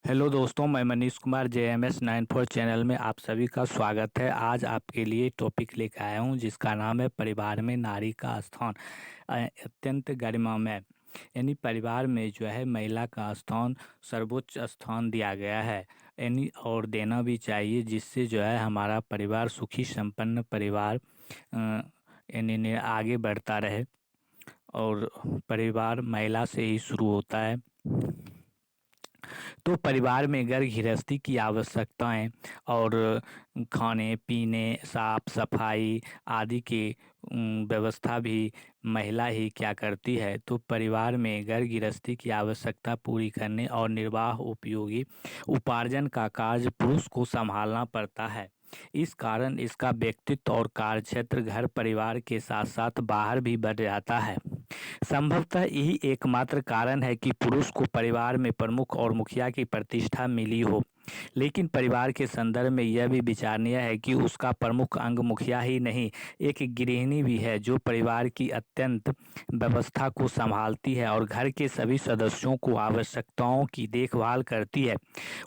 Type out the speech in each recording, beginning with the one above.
Hello दोस्तों, मैं Manish Kumar JMS 94 channel में आप सभी का स्वागत है। आज आपके लिए टॉपिक लेकर आया हूं जिसका नाम है परिवार में नारी का स्थान अत्यंत गरिमामय। यानी परिवार में जो है महिला का स्थान सर्वोच्च स्थान दिया गया है। यानी और देना भी चाहिए, जिससे जो है हमारा परिवार सुखी संपन्न परिवार यानी आगे बढ़ता रहे। और परिवार महिला से ही शुरू होता है। तो परिवार में घर गृहस्थी की आवश्यकताएं और खाने पीने साफ सफाई आदि की व्यवस्था भी महिला ही क्या करती है। तो परिवार में घर गृहस्थी की आवश्यकता पूरी करने और निर्वाह उपयोगी उपार्जन का कार्य पुरुष को संभालना पड़ता है। इस कारण इसका व्यक्तित्व और कार्यक्षेत्र घर परिवार के साथ साथ बाहर भी बढ़ जाता है। संभवतः यही एकमात्र कारण है कि पुरुष को परिवार में प्रमुख और मुखिया की प्रतिष्ठा मिली हो। लेकिन परिवार के संदर्भ में यह भी विचारणीय है कि उसका प्रमुख अंग मुखिया ही नहीं, एक गृहिणी भी है जो परिवार की अत्यंत व्यवस्था को संभालती है और घर के सभी सदस्यों को आवश्यकताओं की देखभाल करती है।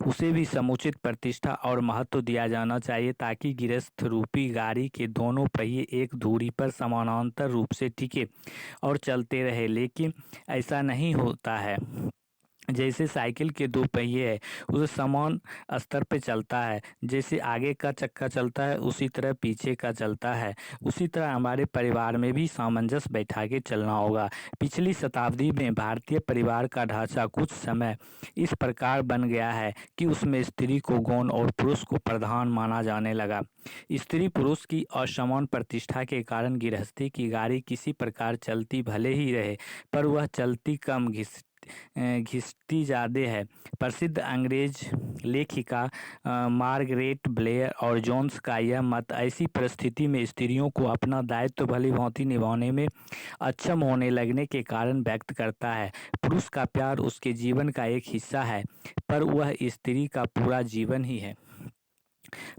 उसे भी समुचित प्रतिष्ठा और महत्व दिया जाना चाहिए, ताकि गृहस्थ रूपी गाड़ी के दोनों पहिए एक धुरी पर समानांतर रूप से टिके और चलते रहे। लेकिन ऐसा नहीं होता है। जैसे साइकिल के दो पहिए है, उसे समान स्तर पे चलता है। जैसे आगे का चक्का चलता है उसी तरह पीछे का चलता है। उसी तरह हमारे परिवार में भी सामंजस्य बैठा के चलना होगा। पिछली शताब्दी में भारतीय परिवार का ढांचा कुछ समय इस प्रकार बन गया है कि उसमें स्त्री को गौण और पुरुष को प्रधान माना जाने लगा। स्त्री पुरुष की असमान प्रतिष्ठा के कारण गृहस्थी की गाड़ी किसी प्रकार चलती भले ही रहे, पर वह चलती कम घिसती ज़्यादा है। प्रसिद्ध अंग्रेज लेखिका मार्गरेट ब्लेयर और जोन्स का यह मत ऐसी परिस्थिति में स्त्रियों को अपना दायित्व भली भांति निभाने में अक्षम होने लगने के कारण व्यक्त करता है। पुरुष का प्यार उसके जीवन का एक हिस्सा है, पर वह स्त्री का पूरा जीवन ही है।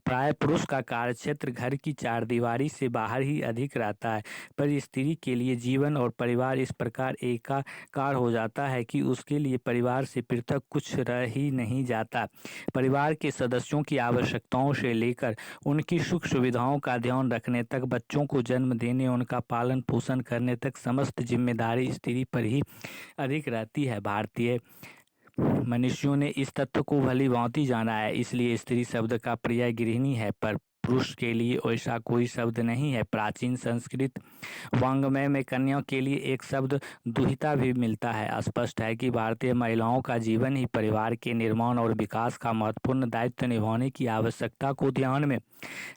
प्राय पुरुष का कार्यक्षेत्र घर की चारदीवारी से बाहर ही अधिक रहता है, पर स्त्री के लिए जीवन और परिवार इस प्रकार एकाकार हो जाता है कि उसके लिए परिवार से पृथक कुछ रह ही नहीं जाता। परिवार के सदस्यों की आवश्यकताओं से लेकर उनकी सुख सुविधाओं का ध्यान रखने तक, बच्चों को जन्म देने उनका पालन पोषण करने तक समस्त जिम्मेदारी स्त्री पर ही अधिक रहती है। भारतीय मनुष्यों ने इस तत्व को भली भांति जाना है, इसलिए स्त्री शब्द का पर्याय गृहिणी है, पर पुरुष के लिए ऐसा कोई शब्द नहीं है। प्राचीन संस्कृत वाङ्मय में कन्या के लिए एक शब्द दुहिता भी मिलता है। स्पष्ट है कि भारतीय महिलाओं का जीवन ही परिवार के निर्माण और विकास का महत्वपूर्ण दायित्व निभाने की आवश्यकता को ध्यान में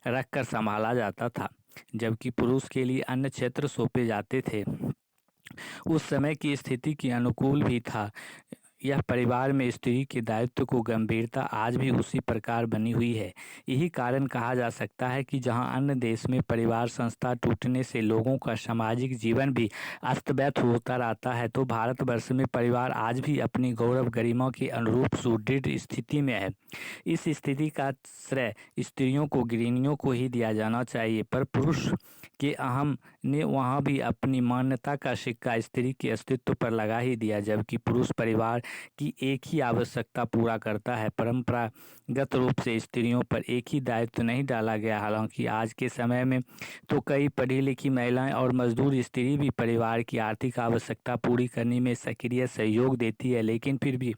रखकर संभाला जाता था, जबकि पुरुष के लिए अन्य क्षेत्र सौंपे जाते थे। उस समय की स्थिति के अनुकूल भी था। यह परिवार में स्त्री के दायित्व को गंभीरता आज भी उसी प्रकार बनी हुई है। यही कारण कहा जा सकता है कि जहां अन्य देश में परिवार संस्था टूटने से लोगों का सामाजिक जीवन भी अस्त व्यस्त होता रहता है, तो भारतवर्ष में परिवार आज भी अपनी गौरव गरिमा के अनुरूप सुदृढ़ स्थिति में है। इस स्थिति का श्रेय स्त्रियों को गृहिणियों को ही दिया जाना चाहिए, पर पुरुष के अहम ने वहाँ भी अपनी मान्यता का सिक्का स्त्री के अस्तित्व पर लगा ही दिया। जबकि पुरुष परिवार की एक ही आवश्यकता पूरा करता है, परंपरागत रूप से स्त्रियों पर एक ही दायित्व नहीं डाला गया। हालांकि आज के समय में तो कई पढ़ी लिखी महिलाएं और मजदूर स्त्री भी परिवार की आर्थिक आवश्यकता पूरी करने में सक्रिय सहयोग देती है, लेकिन फिर भी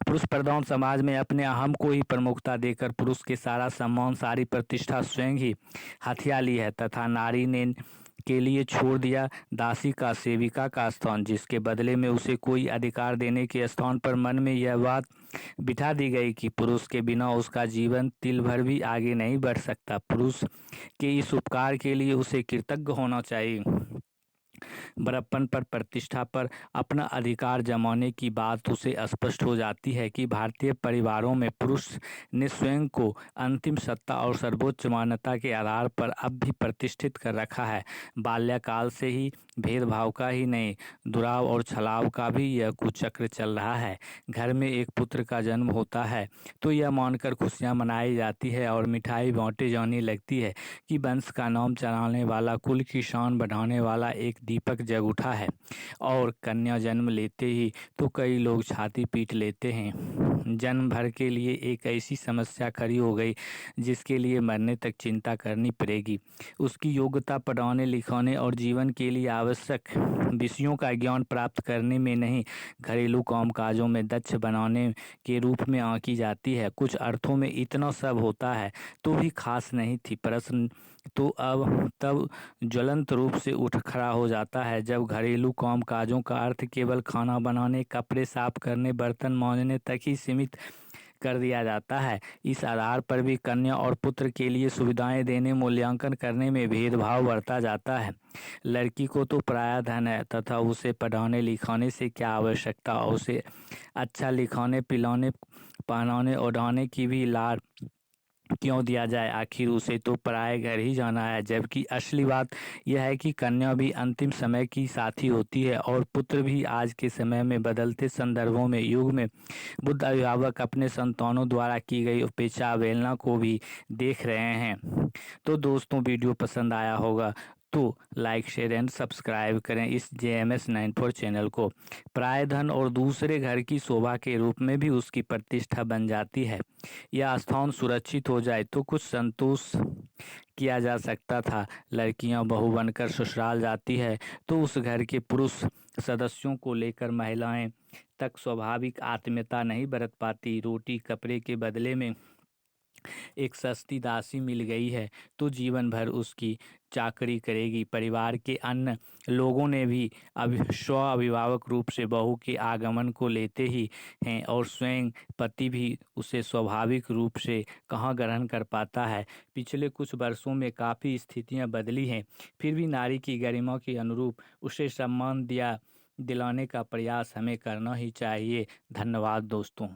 पुरुष प्रधान समाज में अपने अहम को ही प्रमुखता देकर पुरुष के सारा सम्मान सारी प्रतिष्ठा स्वयं ही हथिया ली है, तथा नारी ने के लिए छोड़ दिया दासी का सेविका का स्थान, जिसके बदले में उसे कोई अधिकार देने के स्थान पर मन में यह बात बिठा दी गई कि पुरुष के बिना उसका जीवन तिल भर भी आगे नहीं बढ़ सकता। पुरुष के इस उपकार के लिए उसे कृतज्ञ होना चाहिए। बड़प्पन पर प्रतिष्ठा पर अपना अधिकार जमाने की बात उसे स्पष्ट हो जाती है कि भारतीय परिवारों में पुरुष ने स्वयं को अंतिम सत्ता और सर्वोच्च मान्यता के आधार पर अब भी प्रतिष्ठित कर रखा है। बाल्यकाल से ही भेदभाव का ही नहीं, दुराव और छलाव का भी यह कुचक्र चल रहा है। घर में एक पुत्र का जन्म होता है तो यह मानकर खुशियां मनाई जाती है और मिठाई बांटी जाने लगती है कि वंश का नाम चलाने वाला, कुल की शान बढ़ाने वाला एक दीपक जग उठा है। और कन्या जन्म लेते ही तो कई लोग छाती पीट लेते हैं। जन्म भर के लिए एक ऐसी समस्या खड़ी हो गई जिसके लिए मरने तक चिंता करनी पड़ेगी। उसकी योग्यता पढ़ाने लिखाने और जीवन के लिए आवश्यक विषयों का ज्ञान प्राप्त करने में नहीं, घरेलू कामकाजों में दक्ष बनाने के रूप में आंकी जाती है। कुछ अर्थों में इतना सब होता है तो भी खास नहीं थी। प्रश्न तो अब तब ज्वलंत रूप से उठ खड़ा हो जाता है जब घरेलू कामकाजों का अर्थ केवल खाना बनाने, कपड़े साफ करने, बर्तन मांजने तक ही सीमित कर दिया जाता है। इस आधार पर भी कन्या और पुत्र के लिए सुविधाएं देने, मूल्यांकन करने में भेदभाव बढ़ता जाता है। लड़की को तो पराया धन है तथा उसे पढ़ाने लिखाने से क्या आवश्यकता, उसे अच्छा लिखाने, पिलाने, पहनाने, ओढ़ाने की भी लाड क्यों दिया जाए? आखिर उसे तो पराये घर ही जाना है। जबकि असली बात यह है कि कन्या भी अंतिम समय की साथी होती है और पुत्र भी। आज के समय में बदलते संदर्भों में, युग में बुद्ध अभिभावक अपने संतानों द्वारा की गई उपेक्षा, अवहेलना को भी देख रहे हैं। तो दोस्तों, वीडियो पसंद आया होगा तो लाइक, शेयर एंड सब्सक्राइब करें इस JMS 94 चैनल को। पराय धन और दूसरे घर की शोभा के रूप में भी उसकी प्रतिष्ठा बन जाती है। यह स्थान सुरक्षित हो जाए तो कुछ संतोष किया जा सकता था। लड़कियां बहू बनकर ससुराल जाती है तो उस घर के पुरुष सदस्यों को लेकर महिलाएं तक स्वाभाविक आत्मीयता नहीं बरत पाती। रोटी कपड़े के बदले में एक सस्ती दासी मिल गई है तो जीवन भर उसकी चाकरी करेगी। परिवार के अन्य लोगों ने भी स्व अभिभावक रूप से बहू के आगमन को लेते ही हैं और स्वयं पति भी उसे स्वाभाविक रूप से कहाँ ग्रहण कर पाता है। पिछले कुछ वर्षों में काफ़ी स्थितियां बदली हैं, फिर भी नारी की गरिमा के अनुरूप उसे सम्मान दिलाने का प्रयास हमें करना ही चाहिए। धन्यवाद दोस्तों।